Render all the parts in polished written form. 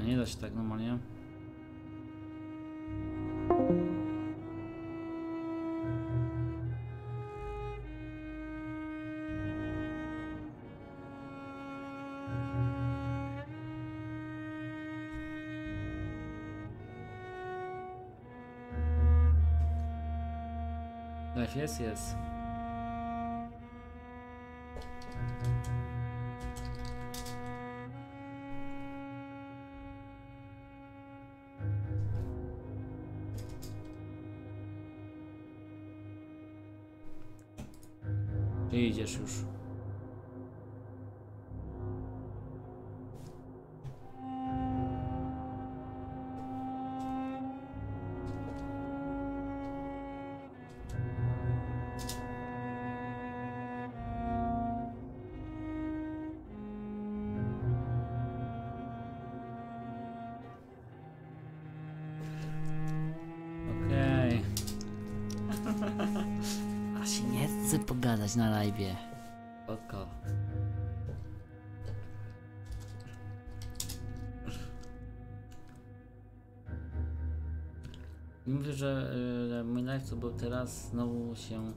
Nie da się tak normalnie. Tak jest, jest. Gdzie idziesz już? Okej. A się nie chcę pogadać na live'ie. Oko. Mówię, że mój live co był teraz znowu się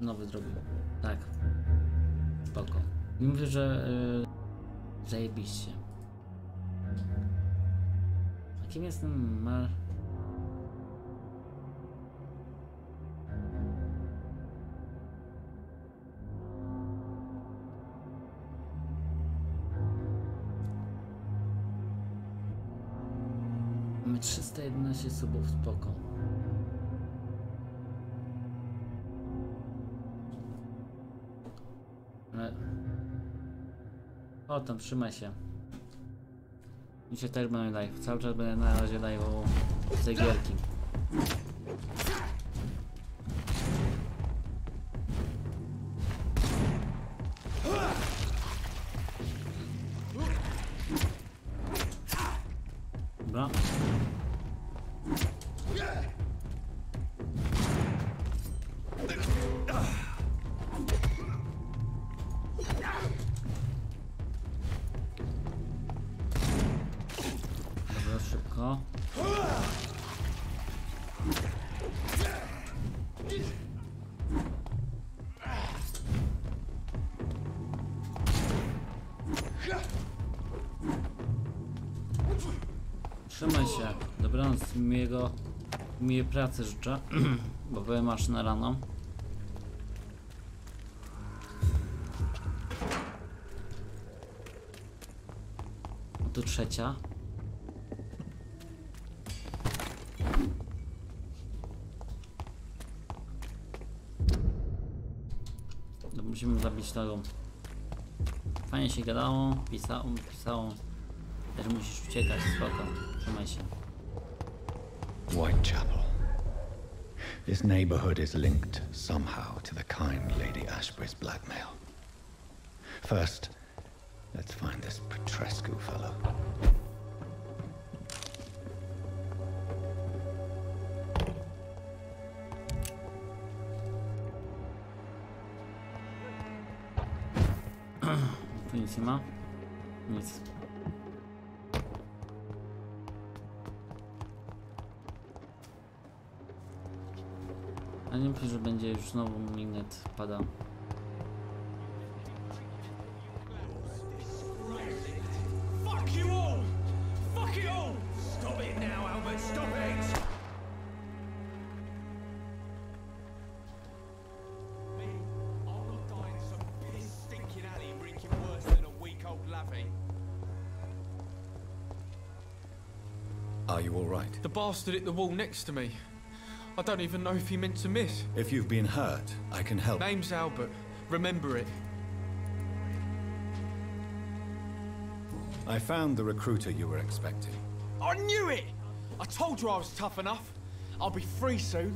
nowy zrobił. Tak. Spoko. Mówię, że zajebiście. A kim jestem? Mamy 311 subów, spoko. Ale... O, tam trzymaj się. Dzisiaj też będę live. Cały czas będę na razie live'ował tej gierki. Dobra. Dobra, szybko. Trzymaj się. Dobranoc, miłej pracy życzę, bo powiem masz na rano. Tu trzecia. No, musimy zabić tego. Fajnie się gadało, pisało. Też musisz uciekać, spoko. Trzymaj się. Whitechapel. This neighborhood is linked somehow to the kind Lady Ashbury's blackmail. First, let's find this Petrescu fellow. Tu nic nie ma? Nic. A nie myślę, że będzie już znowu mi net padał. Fuck you all! Fuck it all! Stop it now, Albert, stop it! Me, I'm not dying some piss stinking alley reeking worse than a week old lavvy. Are you all right? The bastard hit the wall next to me. I don't even know if he meant to miss. If you've been hurt, I can help. Name's Albert. Remember it. I found the recruiter you were expecting. I knew it! I told you I was tough enough. I'll be free soon.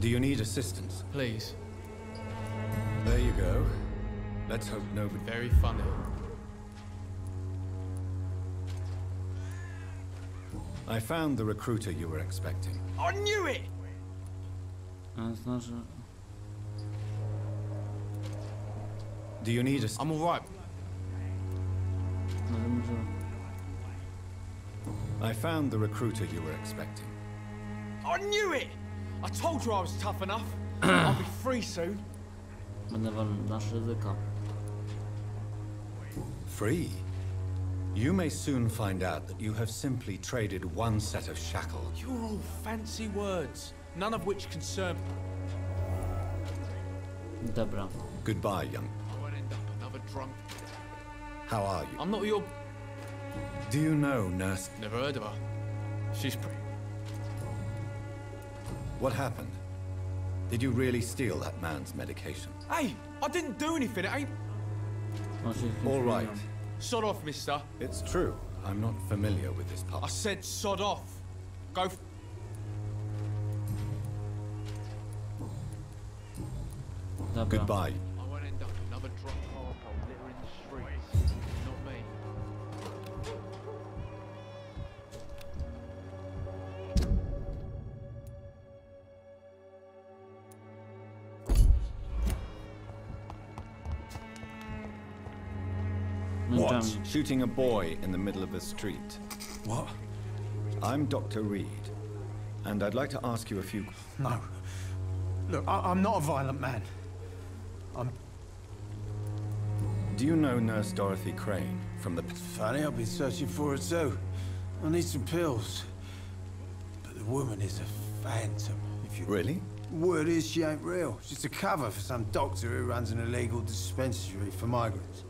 Do you need assistance? Please. There you go. Let's hope nobody... Very funny. I found the recruiter you were expecting. I knew it! A znaczy... Do you need us? I'm all right. No, może... I found the recruiter you were expecting. I knew it! I told you I was tough enough. I'll be free soon. Będę walczył nasze ryzyko. Free? You may soon find out that you have simply traded one set of shackles. You're all fancy words, none of which concern me. Dobra. Goodbye, young. I won't end up another drunk. How are you? I'm not your... Do you know Nurse? Never heard of her. She's pretty... What happened? Did you really steal that man's medication? Hey, I didn't do anything, it ain't... All right. Sod off, mister. It's true. I'm not familiar with this I part. said sod off. Go f... Dobra. Goodbye. I won't end up another drunk hardcore littering the streets. Not me. What? Shooting a boy in the middle of the street. What? I'm Dr. Reed, and I'd like to ask you a few... No. Look, I'm not a violent man. Do you know Nurse Dorothy Crane from the... Funny, I've been searching for her too. I need some pills. But the woman is a phantom, if you... Really? Word is she ain't real. She's a cover for some doctor who runs an illegal dispensary for migrants.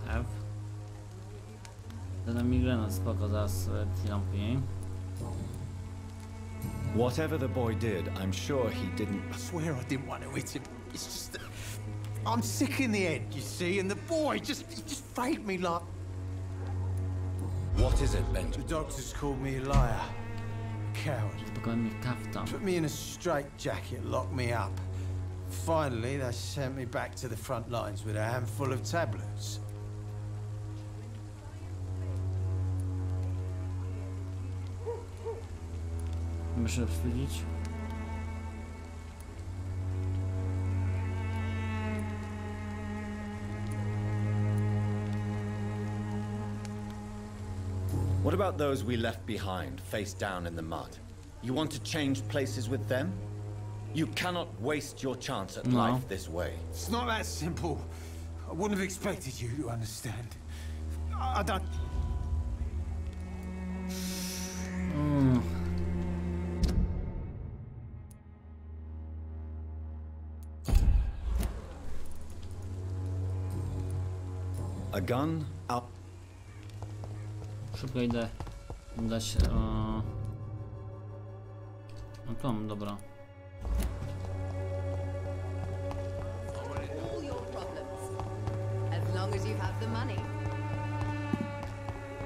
F. Ten migrena, spoko, zaraz chwilę później. Whatever the boy did, I'm sure he didn't... I swear I didn't want to hit him. It's just that I'm sick in the head, you see, and the boy he just framed me like... What is it, The Benjamin? doctors called me a liar, a coward. Spokojnie mnie kafta. Put me in a straitjacket, locked me up. Finally, they sent me back to the front lines with a handful of tablets. Muszę wstydzić. What about those we left behind, face down in the mud? You want to change places with them? You cannot waste your chance at No. life this way. It's not that simple. I wouldn't have expected you to understand. I don't... A gun out. Szybko idę dać... No tom, dobra. All your problems, as long as you have the money.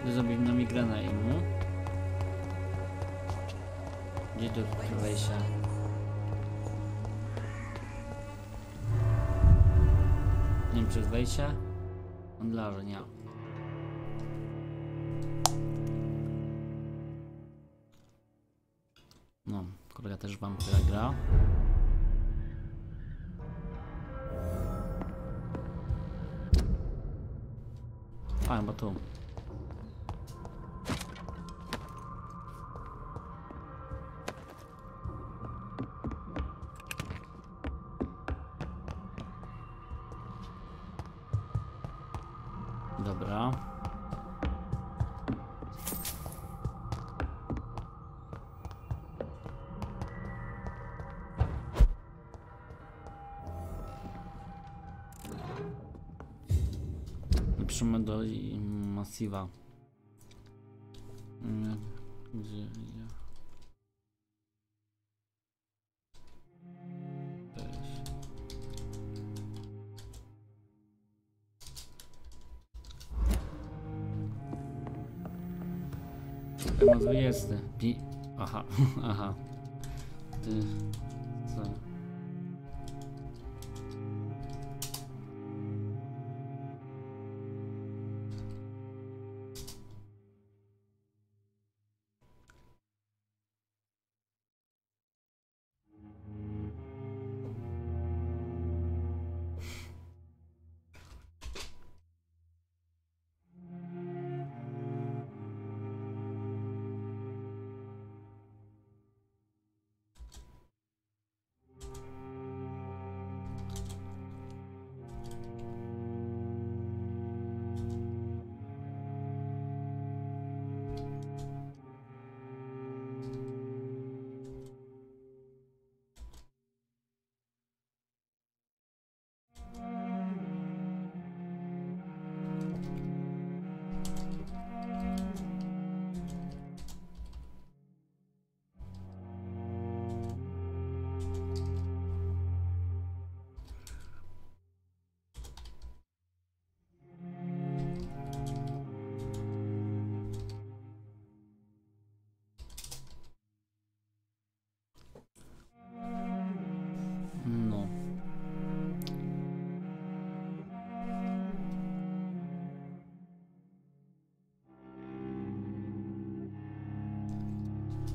Idę zrobić na migrenę i mu. Gdzie tu wejście? Nie wiem, czy jest wejście? Handlarze, nie. No, kolega też wampyra gra. A, chyba tu. Dobra. Napiszemy do masiva. Gdzie ja? Mazowiecki. Aha, aha. Ty co?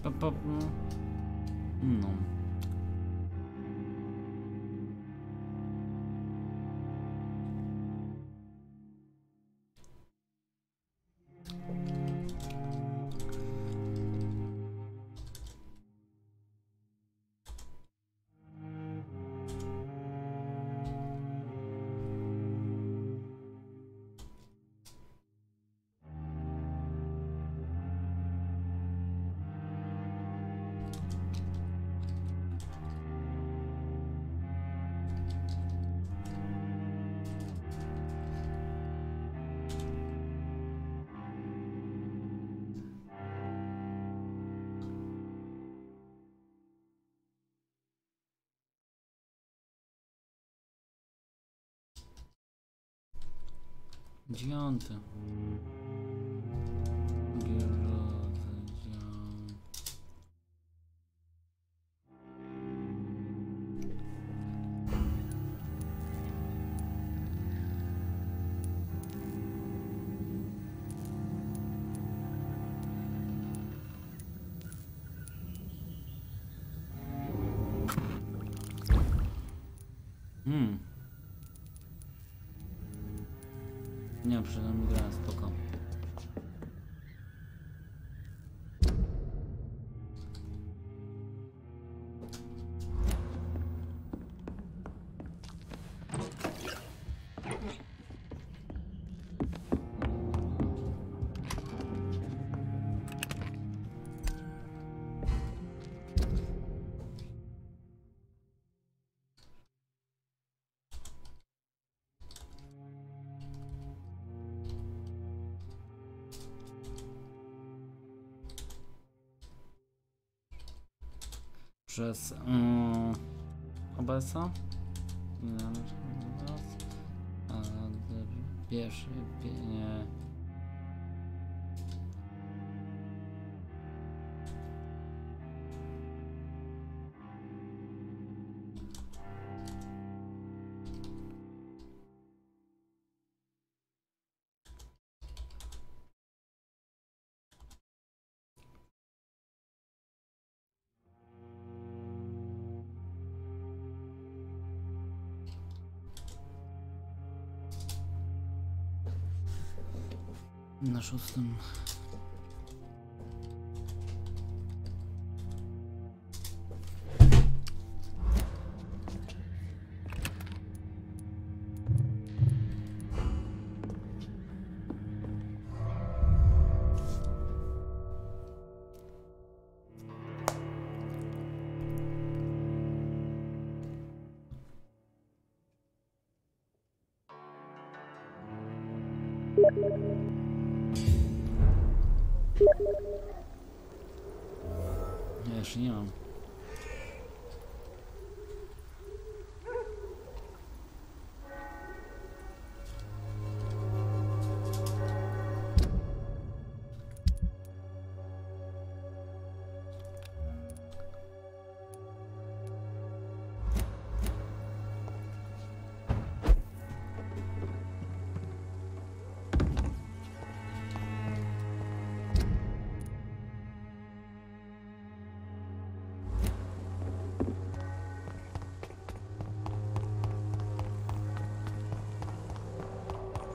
No. Dziewiąty. Nie, przynajmniej gra, spoko. Przez OBS-a bierz nie. Na szóstym. Ja jeszcze nie mam.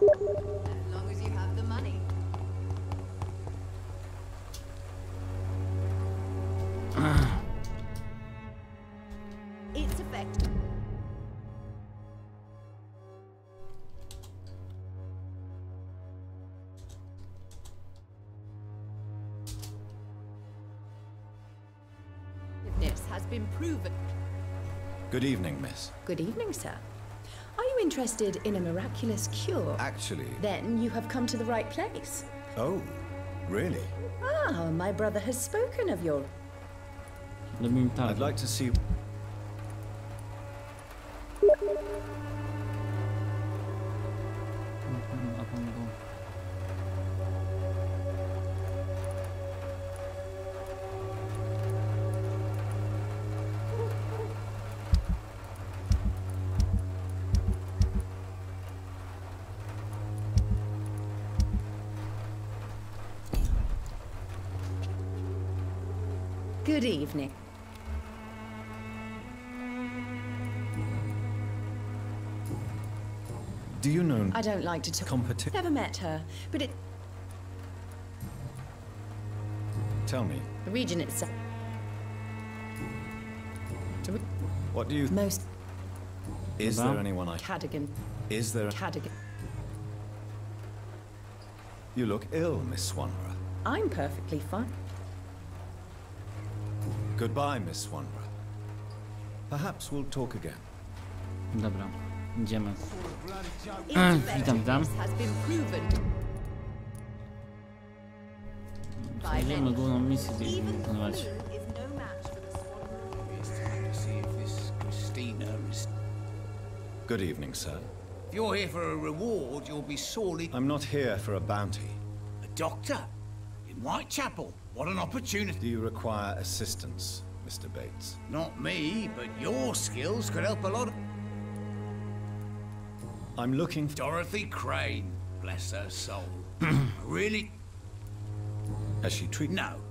As long as you have the money. It's effective. This has been proven. Good evening, miss. Good evening, sir. Are you interested in a miraculous cure? Actually... Then you have come to the right place. Oh, really? Ah, my brother has spoken of your... I'd like to see... Good evening. Do you know I don't like to talk. competition? Never met her, but it. Tell me, The region itself. what do you... Most Is there anyone I... Cadogan. Is there... Cadogan. You look ill, Miss Swanborough. I'm perfectly fine. Goodbye, Miss Swanborough. Perhaps we'll talk again. Dobra, idziemy. Effectiveness has been proven by Idziemy many. główną misję Even the wykonywać. moon is no match for the swan. It's time to see if this Christina is... Good evening, sir. If you're here for a reward, you'll be sorely... I'm not here for a bounty. A doctor? In Whitechapel? What an opportunity. Do you require assistance, Mr. Bates? Not me, but your skills could help a lot of... I'm looking for... Dorothy Crane, bless her soul. Really? Has she treated... No.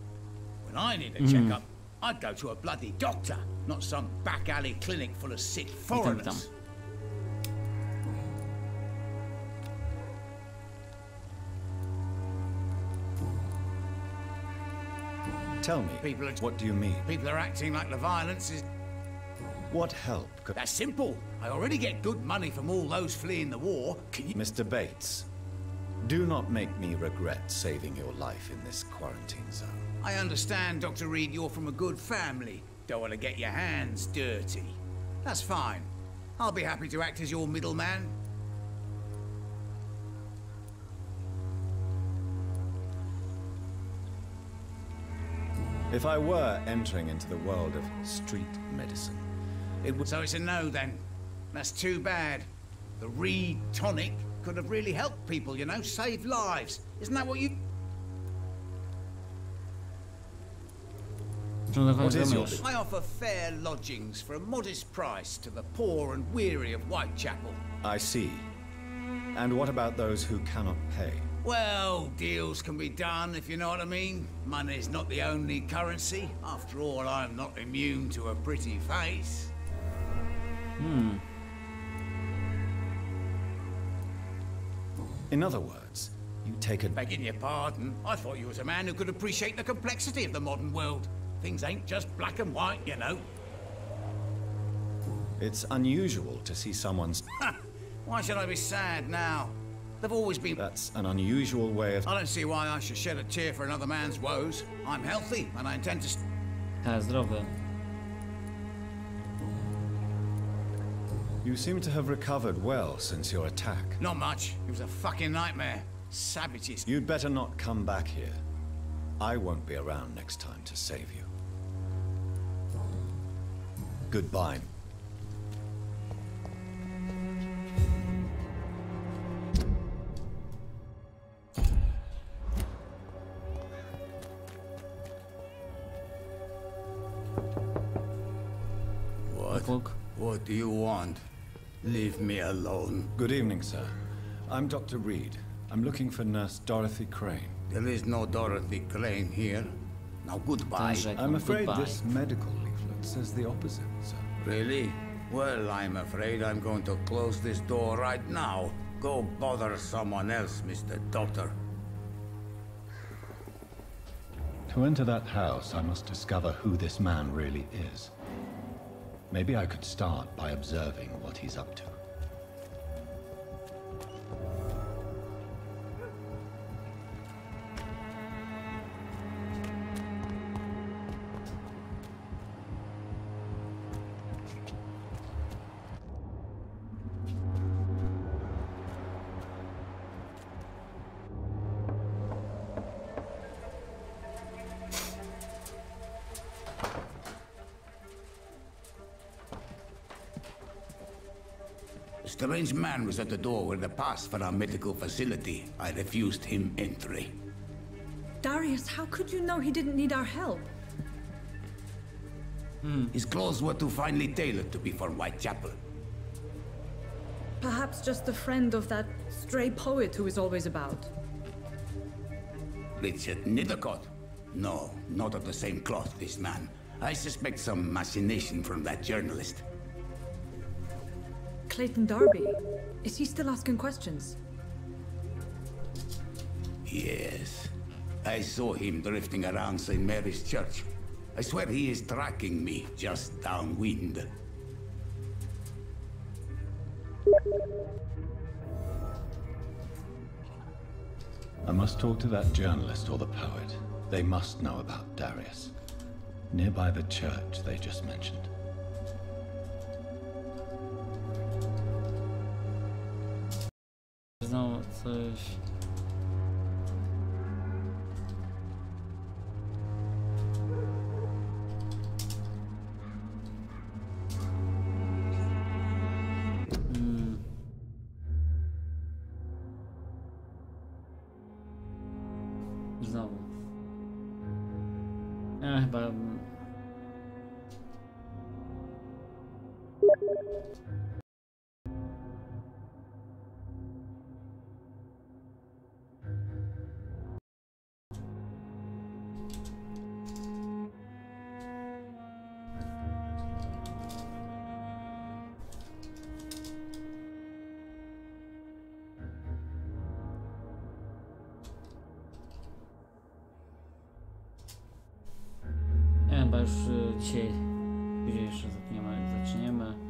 When I need a checkup, I'd go to a bloody doctor, not some back alley clinic full of sick foreigners. Tell me, People are... what do you mean? People are acting like the violence is... What help could... That's simple. I already get good money from all those fleeing the war. Can you... Mr. Bates, do not make me regret saving your life in this quarantine zone. I understand, Dr. Reed, you're from a good family. Don't want to get your hands dirty. That's fine. I'll be happy to act as your middleman. If I were entering into the world of street medicine, it would... So it's a no, then. That's too bad. The Reed tonic could have really helped people, you know, saved lives. Isn't that what you... What is your... I offer fair lodgings for a modest price to the poor and weary of Whitechapel. I see. And what about those who cannot pay? Well, deals can be done, if you know what I mean. Money's not the only currency. After all, I'm not immune to a pretty face. In other words, you take a... Begging your pardon, I thought you was a man who could appreciate the complexity of the modern world. Things ain't just black and white, you know. It's unusual to see someone's... Why should I be sad now? They've always been... That's an unusual way of... I don't see why I should shed a tear for another man's woes. I'm healthy, and I intend to... Zdrowy. You seem to have recovered well since your attack. Not much. It was a fucking nightmare. Savages. You'd better not come back here. I won't be around next time to save you. Goodbye. What do you want? Leave me alone. Good evening, sir. I'm Dr. Reed. I'm looking for Nurse Dorothy Crane. There is no Dorothy Crane here. Now goodbye. I'm afraid this medical leaflet says the opposite, sir. Really? Well, I'm afraid I'm going to close this door right now. Go bother someone else, Mr. Doctor. To enter that house, I must discover who this man really is. Maybe I could start by observing what he's up to. A strange man was at the door with a pass for our medical facility. I refused him entry. Darius, how could you know he didn't need our help? His clothes were too finely tailored to be for Whitechapel. Perhaps just a friend of that stray poet who is always about. Richard Nethercott? No, not of the same cloth, this man. I suspect some machination from that journalist. Clayton Darby. Is he still asking questions? Yes. I saw him drifting around St. Mary's Church. I swear he is tracking me just downwind. I must talk to that journalist or the poet. They must know about Darius. Nearby the church they just mentioned. Znowu coś... Znowu. Ja chyba... Chyba już dzisiaj później jeszcze zaczniemy.